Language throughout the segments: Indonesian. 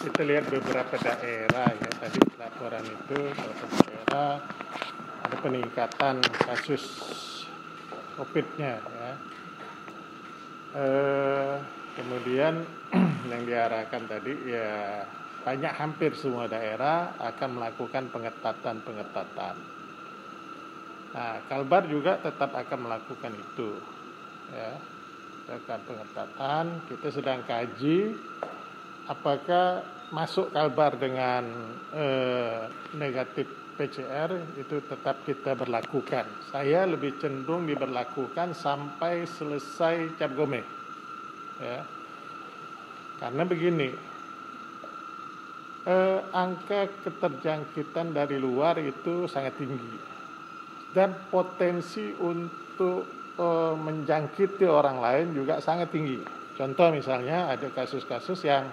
kita lihat beberapa daerah ya, tadi laporan itu beberapa daerah ada peningkatan kasus COVID-nya ya. Kemudian yang diarahkan tadi ya banyak, hampir semua daerah akan melakukan pengetatan. Nah, Kalbar juga tetap akan melakukan itu ya, melakukan pengetatan. Kita sedang kaji apakah masuk Kalbar dengan negatif PCR itu tetap kita berlakukan. Saya lebih cenderung diberlakukan sampai selesai Cap Gome ya. Karena begini, angka keterjangkitan dari luar itu sangat tinggi dan potensi untuk menjangkiti orang lain juga sangat tinggi. Contoh misalnya ada kasus-kasus yang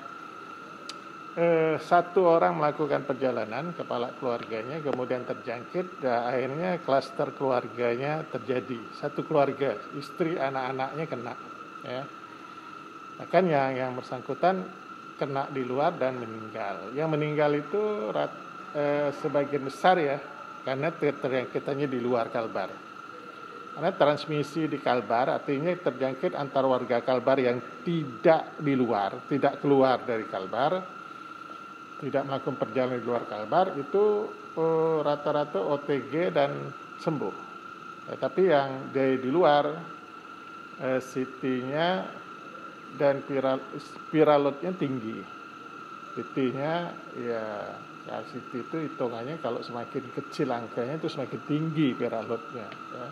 satu orang melakukan perjalanan, kepala keluarganya kemudian terjangkit, dan akhirnya klaster keluarganya terjadi. Satu keluarga, istri, anak-anaknya kena ya. Bahkan yang bersangkutan kena di luar dan meninggal. Yang meninggal itu sebagian besar ya, karena terjangkitannya di luar Kalbar. Karena transmisi di Kalbar artinya terjangkit antar warga Kalbar yang tidak di luar, tidak keluar dari Kalbar, tidak melakukan perjalanan di luar Kalbar, itu rata-rata OTG dan sembuh. Ya, tapi yang di luar CT-nya dan viral load-nya tinggi. CT-nya ya CT itu hitungannya kalau semakin kecil angkanya itu semakin tinggi viral load-nya ya.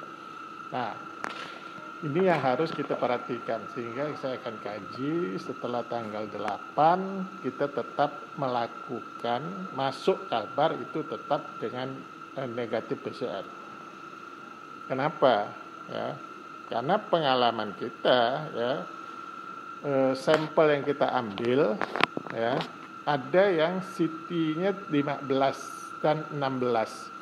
Nah, ini yang harus kita perhatikan, sehingga saya akan kaji setelah tanggal 8 kita tetap melakukan masuk Kalbar itu tetap dengan negatif PCR. Kenapa? Ya, karena pengalaman kita ya, sampel yang kita ambil ya, ada yang CT-nya 15 dan 16.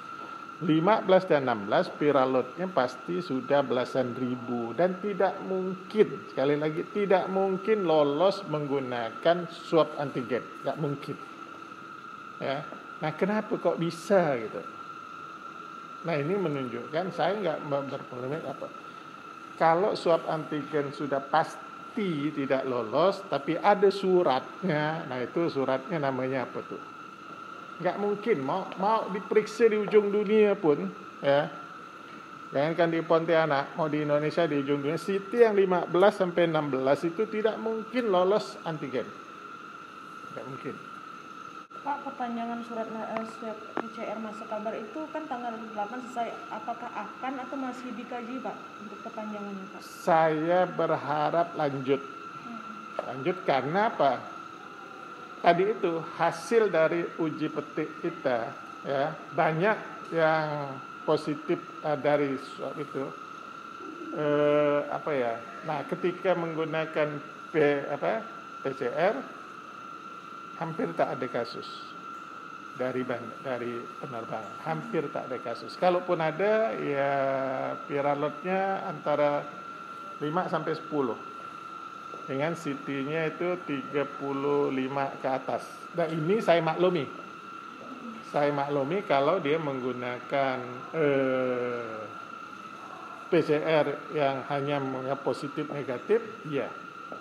15 dan 16 viral load-nya pasti sudah belasan ribu dan tidak mungkin, sekali lagi tidak mungkin lolos menggunakan swab antigen, nggak mungkin ya. Nah, kenapa kok bisa gitu? Nah, ini menunjukkan saya nggak berpolemik apa. Kalau swab antigen sudah pasti tidak lolos tapi ada suratnya, nah itu suratnya namanya apa tuh? Nggak mungkin mau diperiksa di ujung dunia pun ya, jangankan di Pontianak, mau di Indonesia di ujung dunia, CT yang 15 sampai 16 itu tidak mungkin lolos antigen, nggak mungkin. Pak, perpanjangan surat swab PCR masuk Kalbar itu kan tanggal 8 selesai, apakah akan atau masih dikaji Pak untuk perpanjangannya Pak? Saya berharap lanjut karena apa? Tadi itu hasil dari uji petik kita ya, banyak yang positif dari swab itu Nah, ketika menggunakan PCR hampir tak ada kasus dari penerbangan, hampir tak ada kasus. Kalaupun ada ya viral load-nya antara 5 sampai 10. Dengan CT-nya itu 35 ke atas. Nah, ini saya maklumi. Kalau dia menggunakan PCR yang hanya positif negatif, ya.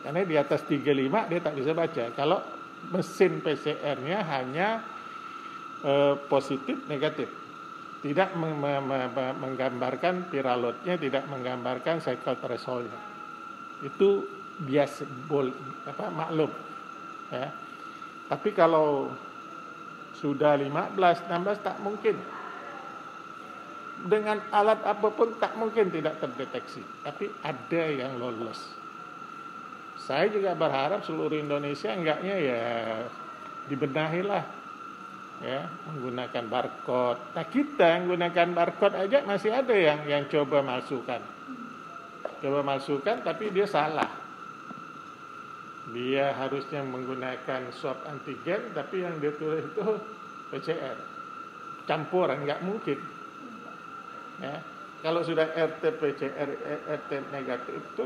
Karena di atas 35 dia tak bisa baca. Kalau mesin PCR-nya hanya positif negatif. Tidak menggambarkan viral load-nya, tidak menggambarkan cycle threshold-nya. Itu biasa maklum ya. Tapi kalau sudah 15 16 tak mungkin, dengan alat apapun tak mungkin tidak terdeteksi, tapi ada yang lolos. Saya juga berharap seluruh Indonesia enggaknya ya dibenahilah ya, menggunakan barcode. Nah, kita yang menggunakan barcode aja masih ada yang coba masukkan tapi dia salah. Dia harusnya menggunakan swab antigen, tapi yang dia tulis itu PCR. Campuran, nggak mungkin. Ya. Kalau sudah RT PCR, RT negatif itu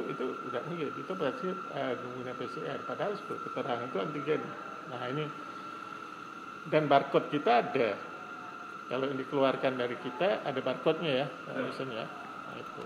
udah mungkin. Itu berarti menggunakan PCR. Padahal keterangan itu antigen. Nah, ini Dan barcode kita ada. Kalau yang dikeluarkan dari kita ada barcode-nya ya, ya. Nah, itu.